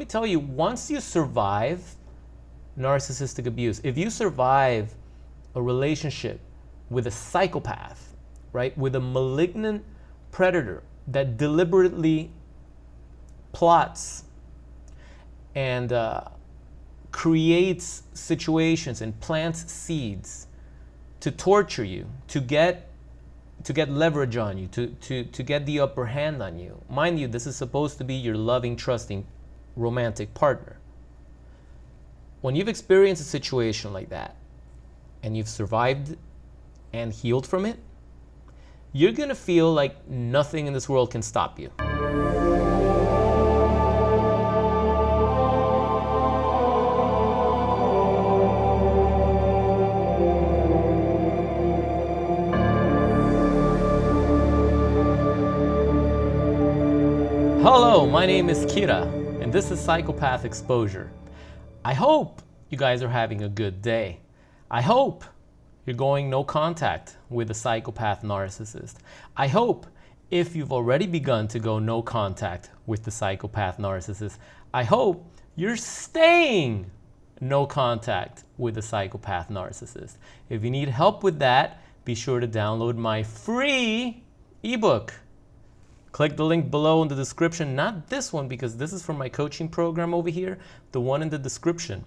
me tell you, once you survive narcissistic abuse, if you survive a relationship with a psychopath, right, with a malignant predator that deliberately plots and creates situations and plants seeds to torture you, to get leverage on you, to get the upper hand on you. Mind you, this is supposed to be your loving, trusting, romantic partner. When you've experienced a situation like that and you've survived and healed from it, you're gonna feel like nothing in this world can stop you. Hello, my name is Kira, and this is Psychopath Exposure. I hope you guys are having a good day. I hope you're going no contact with a psychopath narcissist. I hope if you've already begun to go no contact with the psychopath narcissist, I hope you're staying no contact with the psychopath narcissist. If you need help with that, be sure to download my free ebook. Click the link below in the description, not this one because this is from my coaching program over here, the one in the description.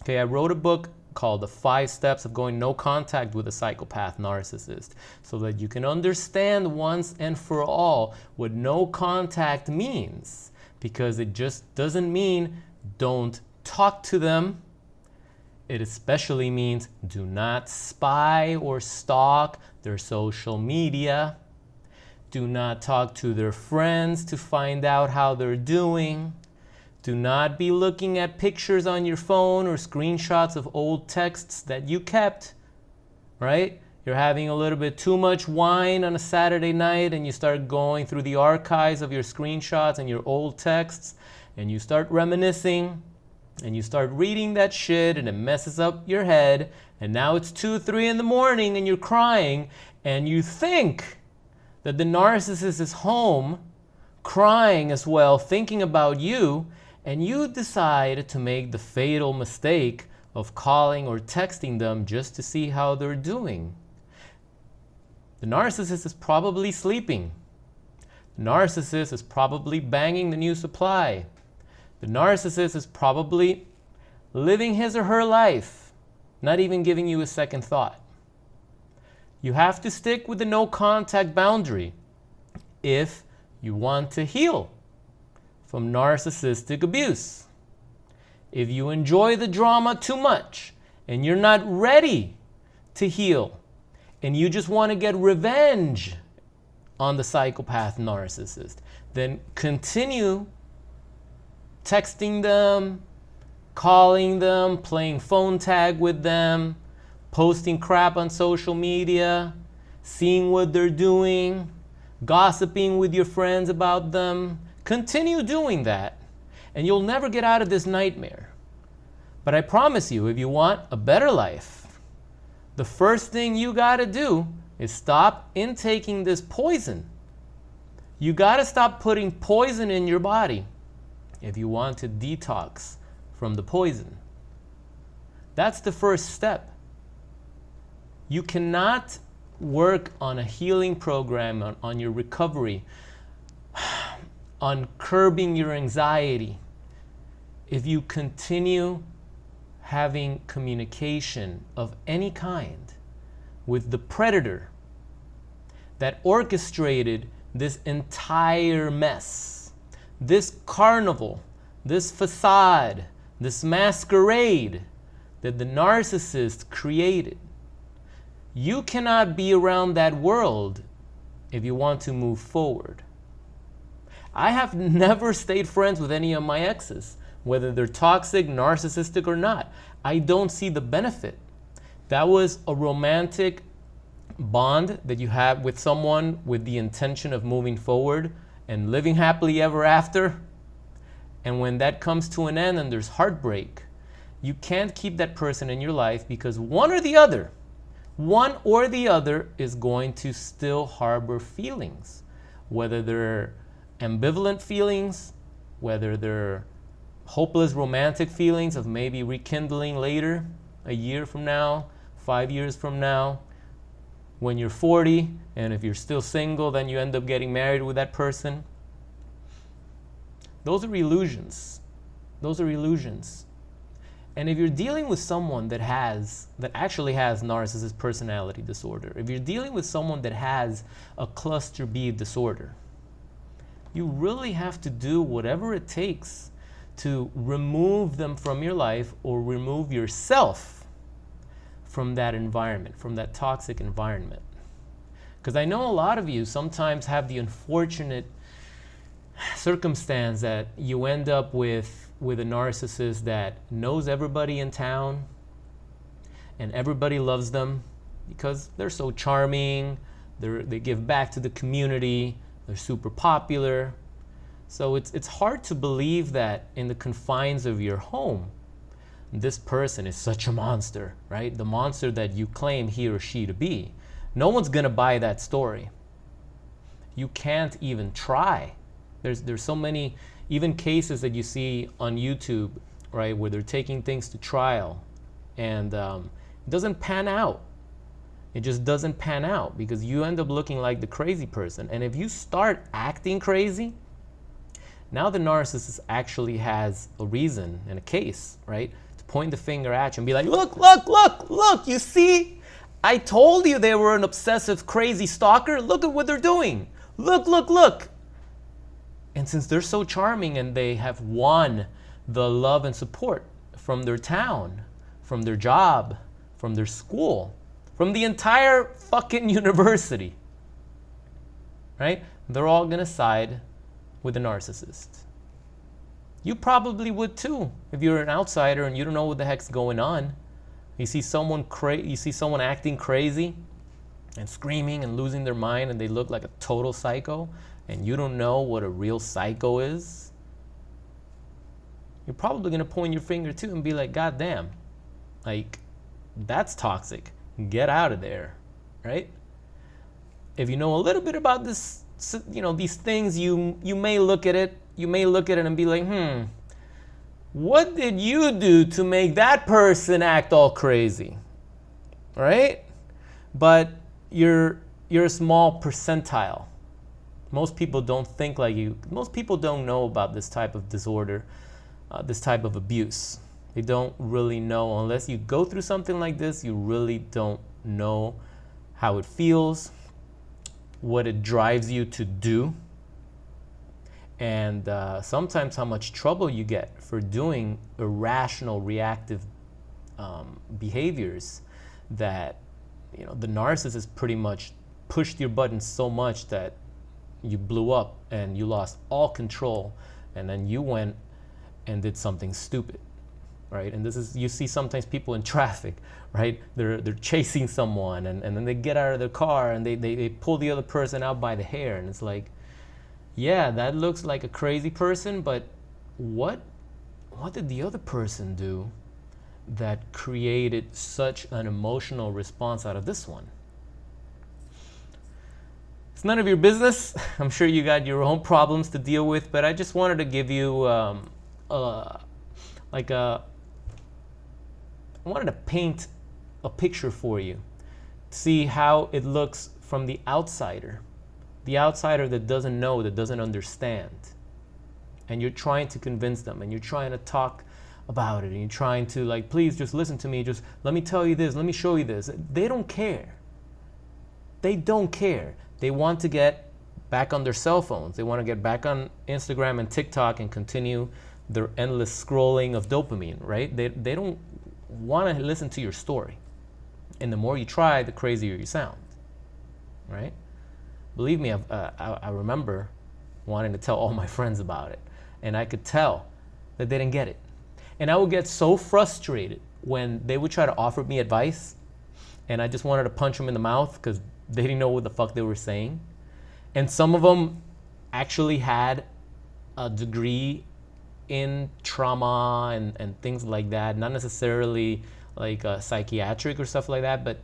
Okay, I wrote a book called The 5 Steps of Going No Contact with a Psychopath Narcissist so that you can understand once and for all what no contact means, because it just doesn't mean don't talk to them. It especially means do not spy or stalk their social media. Do not talk to their friends to find out how they're doing. Do not be looking at pictures on your phone or screenshots of old texts that you kept, right? You're having a little bit too much wine on a Saturday night and you start going through the archives of your screenshots and your old texts and you start reminiscing and you start reading that shit and it messes up your head and now it's 2, 3 in the morning and you're crying and you think that the narcissist is home crying as well, thinking about you, and you decide to make the fatal mistake of calling or texting them just to see how they're doing. The narcissist is probably sleeping. The narcissist is probably banging the new supply. The narcissist is probably living his or her life, not even giving you a second thought. You have to stick with the no contact boundary if you want to heal from narcissistic abuse. If you enjoy the drama too much and you're not ready to heal and you just want to get revenge on the psychopath narcissist, then continue texting them, calling them, playing phone tag with them, posting crap on social media, seeing what they're doing, gossiping with your friends about them. Continue doing that, and you'll never get out of this nightmare. But I promise you, if you want a better life, the first thing you gotta do is stop intaking this poison. You gotta stop putting poison in your body if you want to detox from the poison. That's the first step. You cannot work on a healing program, on your recovery, on curbing your anxiety, if you continue having communication of any kind with the predator that orchestrated this entire mess, this carnival, this facade, this masquerade that the narcissist created. You cannot be around that world if you want to move forward. I have never stayed friends with any of my exes, whether they're toxic, narcissistic, or not. I don't see the benefit. That was a romantic bond that you have with someone with the intention of moving forward and living happily ever after. And when that comes to an end and there's heartbreak, you can't keep that person in your life because one or the other is going to still harbor feelings, whether they're ambivalent feelings, whether they're hopeless romantic feelings of maybe rekindling later, a year from now, 5 years from now, when you're 40, and if you're still single, then you end up getting married with that person. Those are illusions. Those are illusions. And if you're dealing with someone that actually has narcissist personality disorder, if you're dealing with someone that has a cluster B disorder, you really have to do whatever it takes to remove them from your life, or remove yourself from that environment, from that toxic environment. Because I know a lot of you sometimes have the unfortunate circumstance that you end up with a narcissist that knows everybody in town, and everybody loves them because they're so charming, they give back to the community, they're super popular. So it's hard to believe that in the confines of your home, this person is such a monster, right? The monster that you claim he or she to be. No one's gonna buy that story. You can't even try. There's so many even cases that you see on YouTube, right, where they're taking things to trial, and it doesn't pan out. It just doesn't pan out because you end up looking like the crazy person. And if you start acting crazy, now the narcissist actually has a reason and a case, right, to point the finger at you and be like, look, look, look, look, you see? I told you they were an obsessive, crazy stalker. Look at what they're doing. Look, look, look. And since they're so charming and they have won the love and support from their town, from their job, from their school, from the entire fucking university, right? They're all gonna side with the narcissist. You probably would too if you're an outsider and you don't know what the heck's going on. You see someone acting crazy and screaming and losing their mind, and they look like a total psycho, and you don't know what a real psycho is. You're probably gonna point your finger too and be like, God damn, like, that's toxic. Get out of there, right? If you know a little bit about this, you know, these things, you may look at it and be like, what did you do to make that person act all crazy, right? But you're a small percentile. Most people don't think like you. Most people don't know about this type of disorder, this type of abuse. They don't really know. Unless you go through something like this, you really don't know how it feels, what it drives you to do, and sometimes how much trouble you get for doing irrational, reactive behaviors that, you know, the narcissist pretty much pushed your buttons so much that you blew up and you lost all control, and then you went and did something stupid, right? And this is, you see sometimes people in traffic, right? They're chasing someone, and then they get out of their car and they pull the other person out by the hair, and it's like, yeah, that looks like a crazy person, but what did the other person do that created such an emotional response out of this one? It's none of your business. I'm sure you got your own problems to deal with, but I just wanted to give you I wanted to paint a picture for you, see how it looks from the outsider that doesn't know, that doesn't understand. And you're trying to convince them, and you're trying to talk about it, and you're trying to, like, please just listen to me, just let me tell you this, let me show you this. They don't care. They don't care. They want to get back on their cell phones. They want to get back on Instagram and TikTok and continue their endless scrolling of dopamine, right? They don't want to listen to your story. And the more you try, the crazier you sound, right? Believe me, I remember wanting to tell all my friends about it, and I could tell that they didn't get it. And I would get so frustrated when they would try to offer me advice, and I just wanted to punch them in the mouth because they didn't know what the fuck they were saying. And some of them actually had a degree in trauma and things like that, not necessarily like psychiatric or stuff like that, but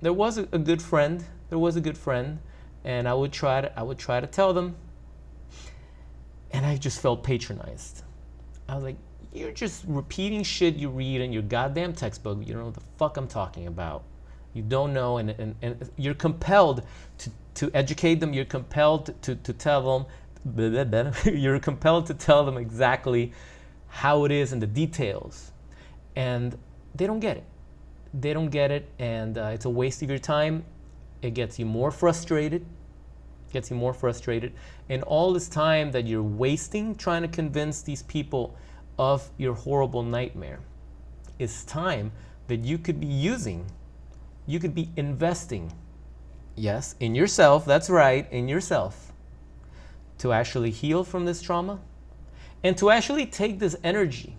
there was a good friend. There was a good friend, and I would try to tell them, and I just felt patronized. I was like, you're just repeating shit you read in your goddamn textbook. You don't know what the fuck I'm talking about. You don't know, and you're compelled to educate them. You're compelled to tell them, you're compelled to tell them exactly how it is and the details. And they don't get it. They don't get it, and it's a waste of your time. It gets you more frustrated. And all this time that you're wasting trying to convince these people of your horrible nightmare is time that you could be using, you could be investing, yes, in yourself, that's right, in yourself, to actually heal from this trauma and to actually take this energy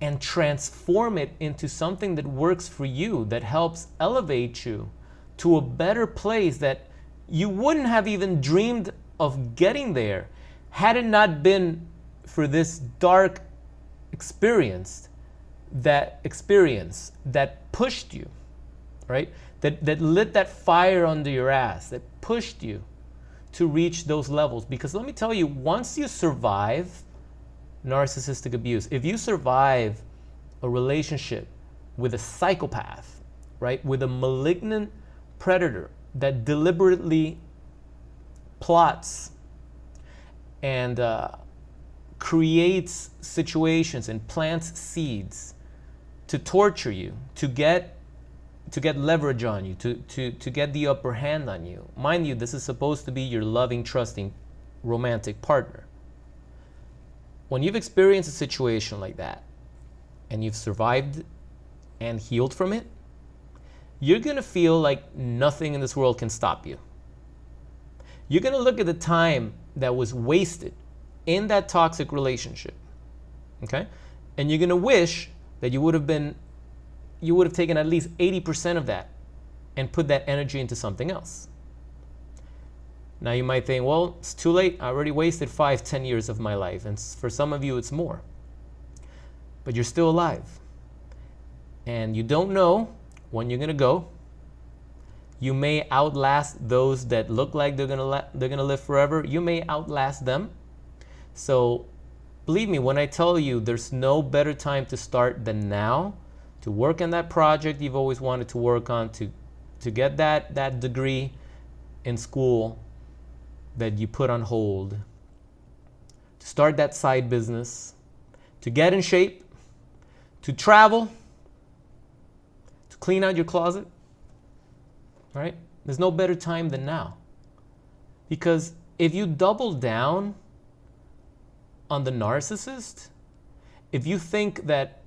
and transform it into something that works for you, that helps elevate you to a better place that you wouldn't have even dreamed of getting there had it not been for this dark experience that pushed you, right? That lit that fire under your ass, that pushed you to reach those levels. Because let me tell you, once you survive narcissistic abuse, if you survive a relationship with a psychopath, right, with a malignant predator that deliberately plots and creates situations and plants seeds to torture you, to get leverage on you, to get the upper hand on you. Mind you, this is supposed to be your loving, trusting, romantic partner. When you've experienced a situation like that and you've survived and healed from it, you're going to feel like nothing in this world can stop you. You're going to look at the time that was wasted in that toxic relationship, okay? And you're going to wish that you would have taken at least 80% of that and put that energy into something else. Now you might think, well, it's too late. I already wasted 5-10 years of my life. And for some of you, it's more. But you're still alive. And you don't know when you're going to go. You may outlast those that look like they're going to live forever. You may outlast them. So believe me when I tell you there's no better time to start than now, to work on that project you've always wanted to work on, to get that degree in school that you put on hold, to start that side business, to get in shape, to travel, to clean out your closet, right? There's no better time than now. Because if you double down on the narcissist, if you think that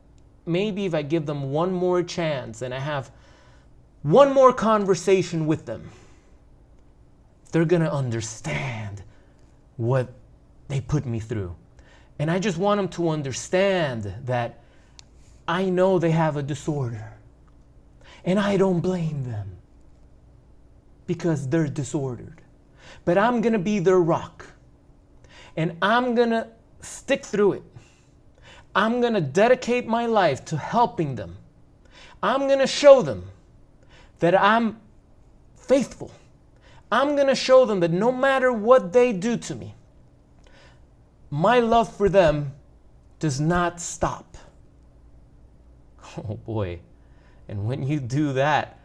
maybe if I give them one more chance and I have one more conversation with them, they're going to understand what they put me through. And I just want them to understand that I know they have a disorder. And I don't blame them because they're disordered. But I'm going to be their rock. And I'm going to stick through it. I'm going to dedicate my life to helping them. I'm going to show them that I'm faithful. I'm going to show them that no matter what they do to me, my love for them does not stop. Oh boy. And when you do that,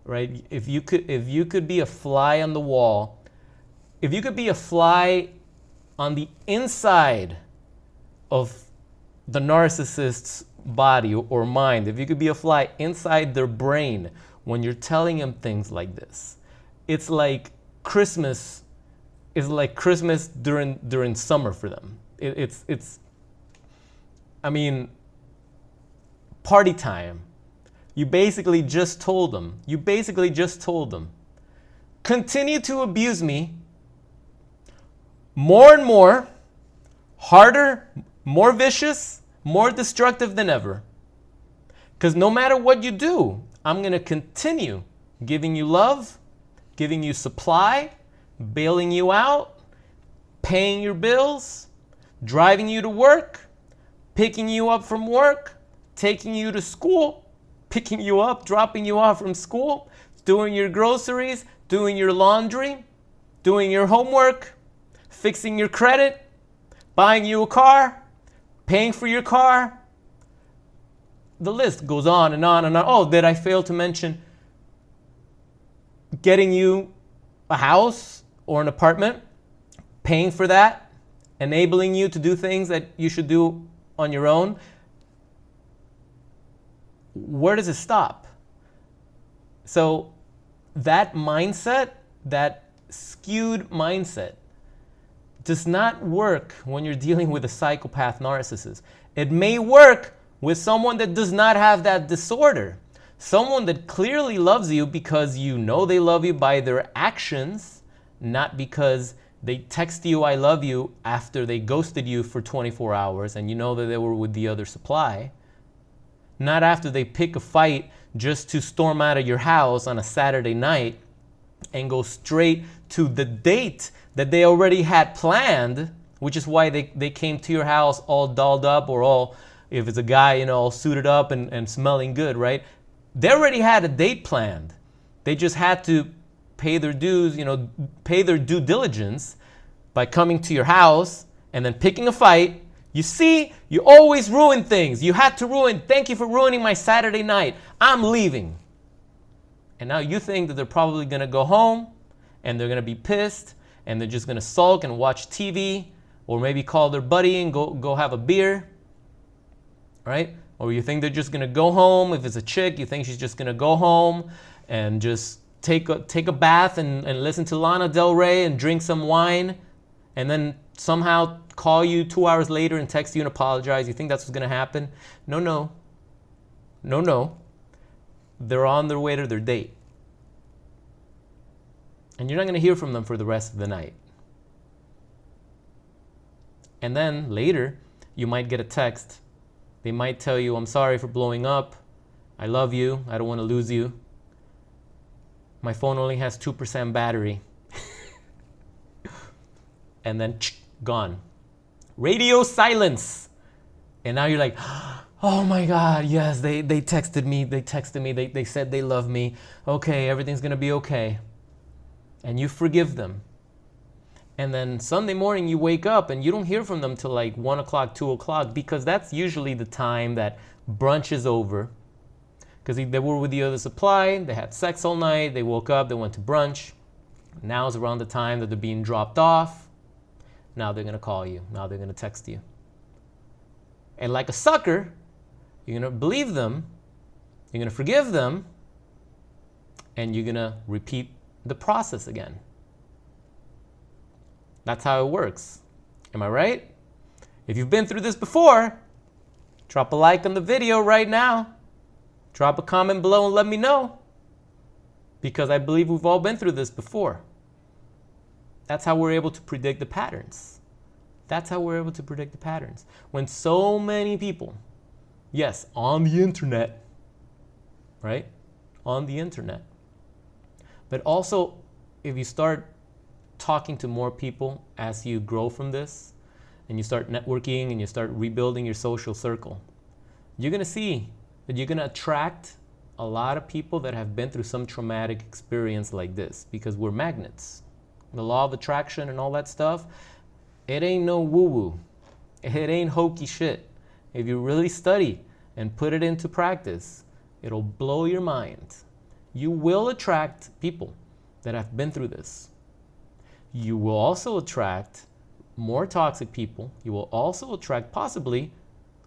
right, if you could be a fly on the wall, if you could be a fly on the inside of the narcissist's body or mind, if you could be a fly inside their brain when you're telling them things like this, it's like Christmas during summer for them. It's I mean, party time. You basically just told them, continue to abuse me more and more, harder, more vicious, more destructive than ever. Because no matter what you do, I'm going to continue giving you love, giving you supply, bailing you out, paying your bills, driving you to work, picking you up from work, taking you to school, picking you up, dropping you off from school, doing your groceries, doing your laundry, doing your homework, fixing your credit, buying you a car, paying for your car. The list goes on and on and on. Oh, did I fail to mention getting you a house or an apartment, paying for that, enabling you to do things that you should do on your own? Where does it stop? So that mindset, that skewed mindset, does not work when you're dealing with a psychopath narcissist. It may work with someone that does not have that disorder. Someone that clearly loves you because you know they love you by their actions, not because they text you I love you after they ghosted you for 24 hours and you know that they were with the other supply. Not after they pick a fight just to storm out of your house on a Saturday night and go straight to the date that they already had planned, which is why they came to your house all dolled up, or all, if it's a guy, you know, all suited up and smelling good, right? They already had a date planned. They just had to pay their dues, you know, pay their due diligence by coming to your house and then picking a fight. You see, you always ruin things. You had to ruin, thank you for ruining my Saturday night. I'm leaving. And now you think that they're probably going to go home and they're going to be pissed and they're just going to sulk and watch TV, or maybe call their buddy and go have a beer, right? Or you think they're just going to go home. If it's a chick, you think she's just going to go home and just take a bath and listen to Lana Del Rey and drink some wine, and then somehow call you 2 hours later and text you and apologize. You think that's what's going to happen? No, no. No, no. They're on their way to their date. And you're not going to hear from them for the rest of the night. And then later, you might get a text. They might tell you, I'm sorry for blowing up. I love you. I don't want to lose you. My phone only has 2% battery. And then gone. Radio silence. And now you're like, oh my God, yes, they texted me. They said they love me. Okay, everything's going to be okay. And you forgive them. And then Sunday morning you wake up and you don't hear from them till like 1 o'clock, 2 o'clock, because that's usually the time that brunch is over. Because they were with the other supply, they had sex all night, they woke up, they went to brunch. Now is around the time that they're being dropped off. Now they're going to call you. Now they're going to text you. And like a sucker, you're going to believe them, you're going to forgive them, and you're going to repeat the process again. That's how it works. Am I right? If you've been through this before, drop a like on the video right now. Drop a comment below and let me know. Because I believe we've all been through this before. That's how we're able to predict the patterns. That's how we're able to predict the patterns. When so many people, yes, on the internet, right? On the internet. But also, if you start talking to more people as you grow from this, and you start networking and you start rebuilding your social circle, you're going to see that you're going to attract a lot of people that have been through some traumatic experience like this, because we're magnets. The law of attraction and all that stuff, it ain't no woo-woo. It ain't hokey shit. If you really study and put it into practice, it'll blow your mind. You will attract people that have been through this. You will also attract more toxic people. You will also attract possibly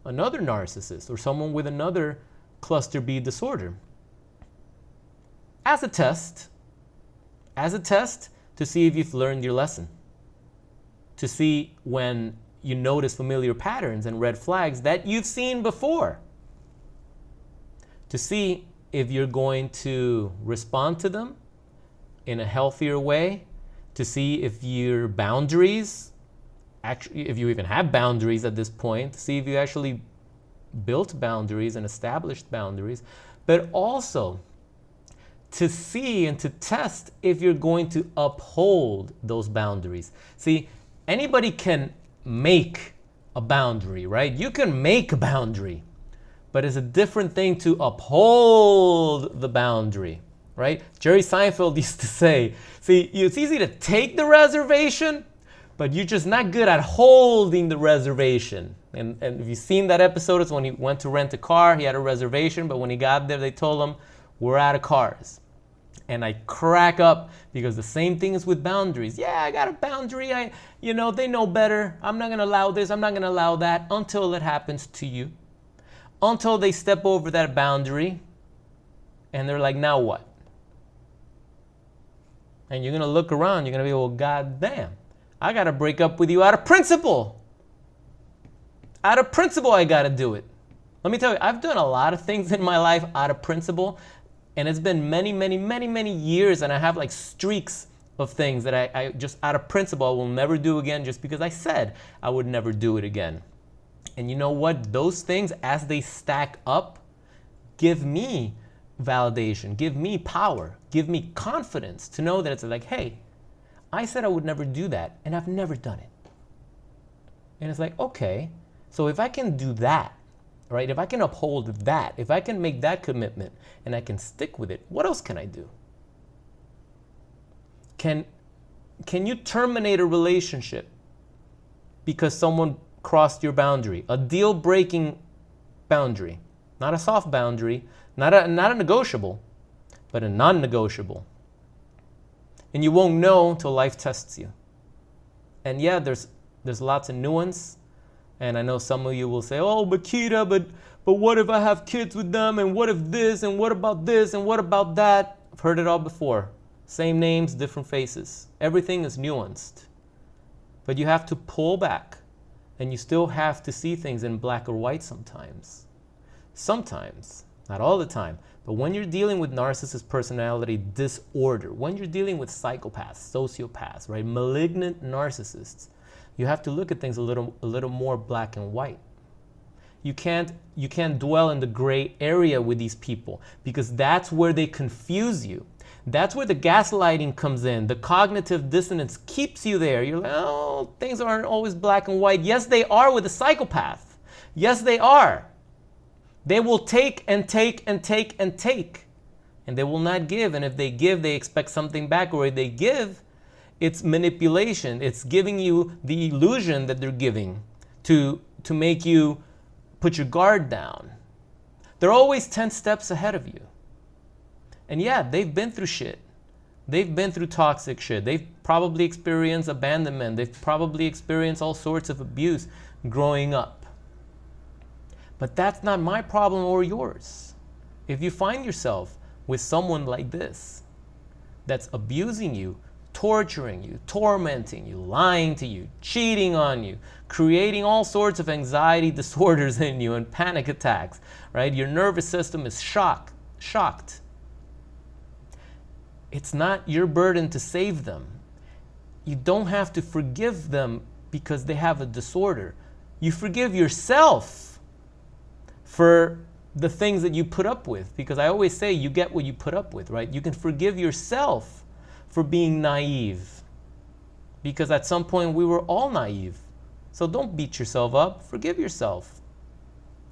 another narcissist or someone with another cluster B disorder. As a test to see if you've learned your lesson. To see when you notice familiar patterns and red flags that you've seen before. To see if you're going to respond to them in a healthier way, to see if your boundaries, actually, if you even have boundaries at this point, to see if you actually built boundaries and established boundaries, but also to see and to test if you're going to uphold those boundaries. See, anybody can make a boundary, right? You can make a boundary. But it's a different thing to uphold the boundary, right? Jerry Seinfeld used to say, see, it's easy to take the reservation, but you're just not good at holding the reservation, And if you've seen that episode, it's when he went to rent a car. He had a reservation, but when he got there, they told him, we're out of cars. And I crack up because the same thing is with boundaries. Yeah, I got a boundary. They know better. I'm not going to allow this. I'm not going to allow that until it happens to you. Until they step over that boundary and they're like, now what? And you're going to look around. You're going to be, well, God damn, I got to break up with you out of principle. Out of principle, I got to do it. Let me tell you, I've done a lot of things in my life out of principle. And it's been many, many, many, many years. And I have like streaks of things that I just out of principle, I will never do again just because I said I would never do it again. And you know what? Those things, as they stack up, give me validation, give me power, give me confidence to know that it's like, hey, I said I would never do that, and I've never done it. And it's like, okay, so if I can do that, right? If I can uphold that, if I can make that commitment and I can stick with it, what else can I do? Can you terminate a relationship because someone crossed your boundary? A deal-breaking boundary, not a soft boundary, not a negotiable, but a non-negotiable. And you won't know until life tests you. And yeah, there's lots of nuance. And I know some of you will say, oh, but Kita, but what if I have kids with them? And what if this? And what about this? And what about that? I've heard it all before. Same names, different faces. Everything is nuanced. But you have to pull back. And you still have to see things in black or white sometimes. Sometimes, not all the time. But when you're dealing with narcissist personality disorder, when you're dealing with psychopaths, sociopaths, right, malignant narcissists, you have to look at things a little more black and white. You can't dwell in the gray area with these people because that's where they confuse you. That's where the gaslighting comes in. The cognitive dissonance keeps you there. You're like, oh, things aren't always black and white. Yes, they are with a psychopath. Yes, they are. They will take and take and take and take. And they will not give. And if they give, they expect something back. Or if they give, it's manipulation. It's giving you the illusion that they're giving to make you put your guard down. They're always 10 steps ahead of you. And yeah, they've been through shit. They've been through toxic shit. They've probably experienced abandonment. They've probably experienced all sorts of abuse growing up. But that's not my problem or yours. If you find yourself with someone like this, that's abusing you, torturing you, tormenting you, lying to you, cheating on you, creating all sorts of anxiety disorders in you and panic attacks, right? Your nervous system is shocked. It's not your burden to save them. You don't have to forgive them because they have a disorder. You forgive yourself for the things that you put up with, because I always say you get what you put up with, right? You can forgive yourself for being naive, because at some point we were all naive. So don't beat yourself up. Forgive yourself.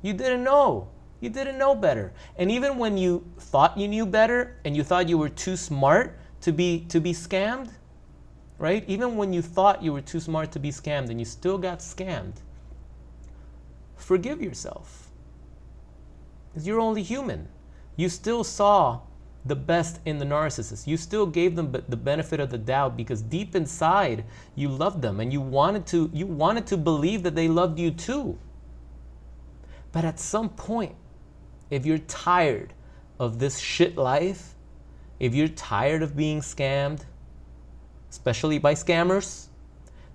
You didn't know. You didn't know better. And even when you thought you knew better and you thought you were too smart to be scammed, right? Even when you thought you were too smart to be scammed and you still got scammed, forgive yourself. Because you're only human. You still saw the best in the narcissist. You still gave them the benefit of the doubt because deep inside you loved them and you wanted to believe that they loved you too. But at some point, if you're tired of this shit life, if you're tired of being scammed, especially by scammers,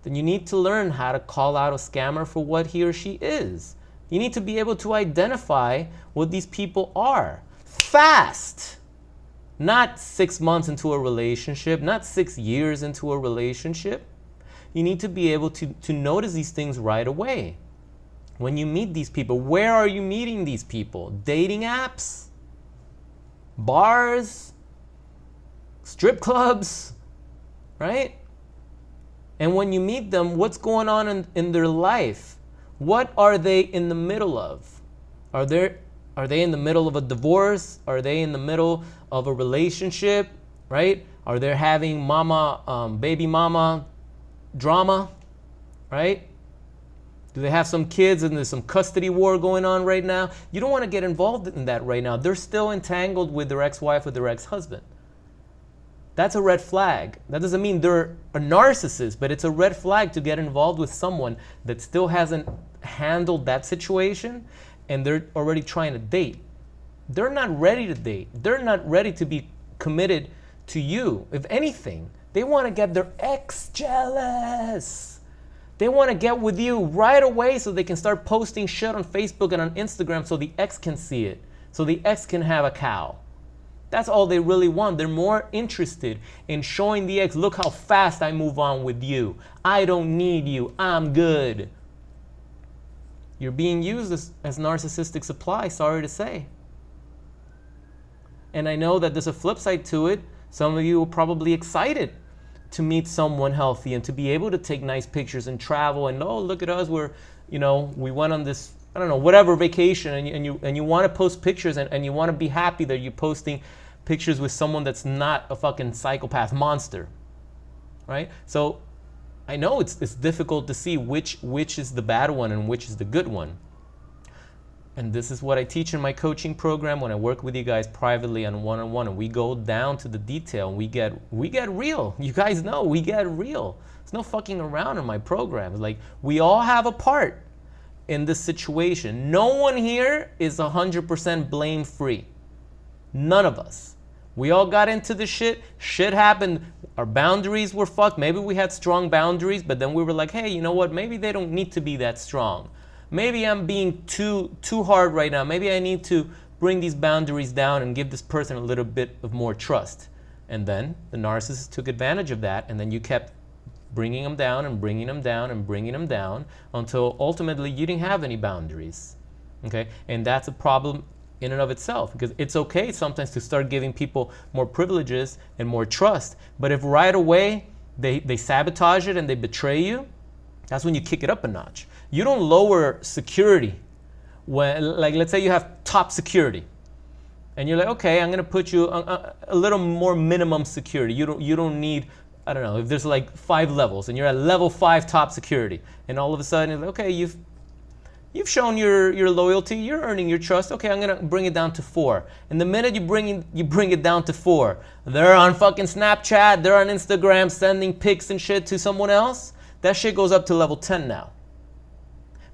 then you need to learn how to call out a scammer for what he or she is. You need to be able to identify what these people are fast. Not 6 months into a relationship, not 6 years into a relationship. You need to be able to notice these things right away. When you meet these people, where are you meeting these people? Dating apps? Bars? Strip clubs? Right? And when you meet them, what's going on in their life? What are they in the middle of? Are they in the middle of a divorce? Are they in the middle of a relationship? Right? Are they having baby mama drama? Right? Do they have some kids and there's some custody war going on right now? You don't want to get involved in that right now. They're still entangled with their ex-wife or their ex-husband. That's a red flag. That doesn't mean they're a narcissist, but it's a red flag to get involved with someone that still hasn't handled that situation and they're already trying to date. They're not ready to date. They're not ready to be committed to you. If anything, they want to get their ex jealous. They want to get with you right away so they can start posting shit on Facebook and on Instagram so the ex can see it, so the ex can have a cow. That's all they really want. They're more interested in showing the ex, look how fast I move on with you. I don't need you. I'm good. You're being used as narcissistic supply, sorry to say. And I know that there's a flip side to it. Some of you are probably excited to meet someone healthy and to be able to take nice pictures and travel and, oh, look at us, we're, you know, we went on this, I don't know, whatever vacation, and you want to post pictures and you want to be happy that you're posting pictures with someone that's not a fucking psychopath monster, right? So I know it's difficult to see which is the bad one and which is the good one. And this is what I teach in my coaching program when I work with you guys privately on one-on-one, and we go down to the detail and we get real. You guys know we get real. There's no fucking around in my program. Like, we all have a part in this situation. No one here is 100% blame free. None of us. We all got into the shit. Shit happened. Our boundaries were fucked. Maybe we had strong boundaries, but then we were like, hey, you know what? Maybe they don't need to be that strong. Maybe I'm being too hard right now. Maybe I need to bring these boundaries down and give this person a little bit of more trust. And then the narcissist took advantage of that, and then you kept bringing them down and bringing them down and bringing them down until ultimately you didn't have any boundaries. Okay? And that's a problem in and of itself, because it's okay sometimes to start giving people more privileges and more trust. But if right away they sabotage it and they betray you, that's when you kick it up a notch. You don't lower security when, like, let's say you have top security and you're like, okay, I'm going to put you a little more minimum security. You don't need, I don't know, if there's like 5 levels and you're at level 5 top security, and all of a sudden you're like, okay, you've shown your loyalty, you're earning your trust. Okay, I'm going to bring it down to 4. And the minute you bring it down to 4, they're on fucking Snapchat, they're on Instagram sending pics and shit to someone else. That shit goes up to level 10 now.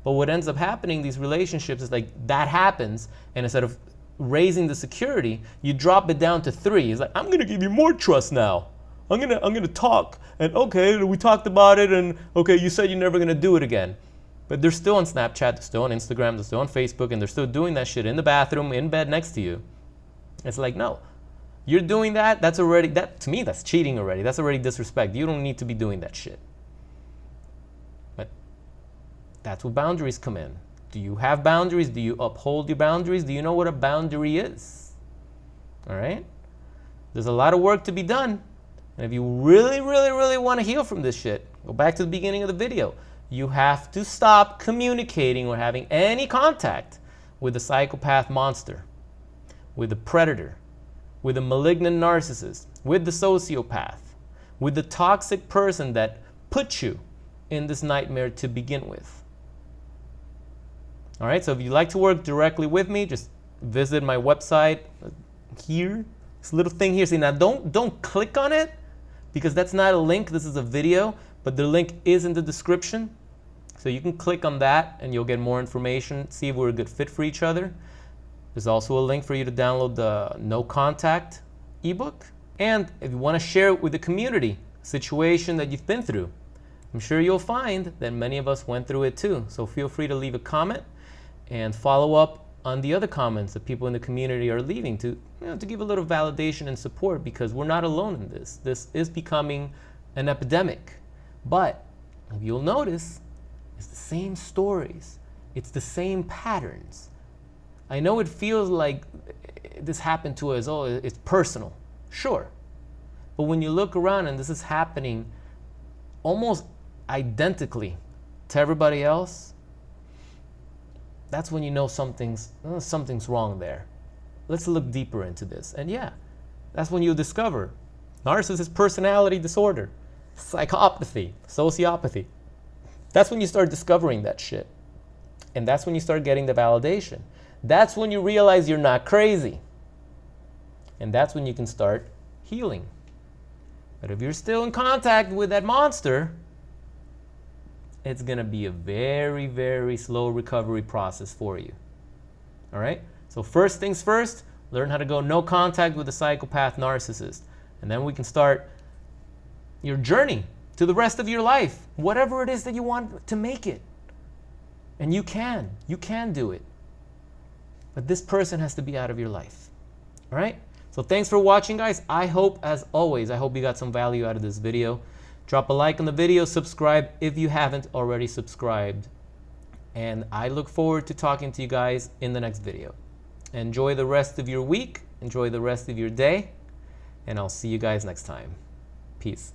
But what ends up happening in these relationships is, like, that happens, and instead of raising the security, you drop it down to 3. It's like, I'm gonna give you more trust now. I'm gonna talk, and okay, we talked about it, and okay, you said you're never gonna do it again. But they're still on Snapchat, they're still on Instagram, they're still on Facebook, and they're still doing that shit in the bathroom, in bed next to you. It's like, no, you're doing that. That's already, to me, that's cheating already. That's already disrespect. You don't need to be doing that shit. That's where boundaries come in. Do you have boundaries? Do you uphold your boundaries? Do you know what a boundary is? All right? There's a lot of work to be done. And if you really, really, really want to heal from this shit, go back to the beginning of the video. You have to stop communicating or having any contact with the psychopath monster, with the predator, with the malignant narcissist, with the sociopath, with the toxic person that put you in this nightmare to begin with. All right, so if you'd like to work directly with me, just visit my website here. This little thing here. See, now don't click on it, because that's not a link. This is a video, but the link is in the description. So you can click on that and you'll get more information, see if we're a good fit for each other. There's also a link for you to download the No Contact ebook. And if you want to share it with the community, a situation that you've been through, I'm sure you'll find that many of us went through it too. So feel free to leave a comment and follow up on the other comments that people in the community are leaving to give a little validation and support, because we're not alone in this. This is becoming an epidemic. But if you'll notice, it's the same stories. It's the same patterns. I know it feels like this happened to us, oh, it's personal. Sure. But when you look around and this is happening almost identically to everybody else, that's when you know something's wrong there. Let's look deeper into this. And yeah, that's when you discover narcissist personality disorder, psychopathy, sociopathy. That's when you start discovering that shit. And that's when you start getting the validation. That's when you realize you're not crazy. And that's when you can start healing. But if you're still in contact with that monster, it's going to be a very, very slow recovery process for you. All right? So first things first, learn how to go no contact with a psychopath narcissist. And then we can start your journey to the rest of your life, whatever it is that you want to make it. And you can do it. But this person has to be out of your life. All right? So thanks for watching, guys. I hope, as always, I hope you got some value out of this video. Drop a like on the video, subscribe if you haven't already subscribed. And I look forward to talking to you guys in the next video. Enjoy the rest of your week. Enjoy the rest of your day. And I'll see you guys next time. Peace.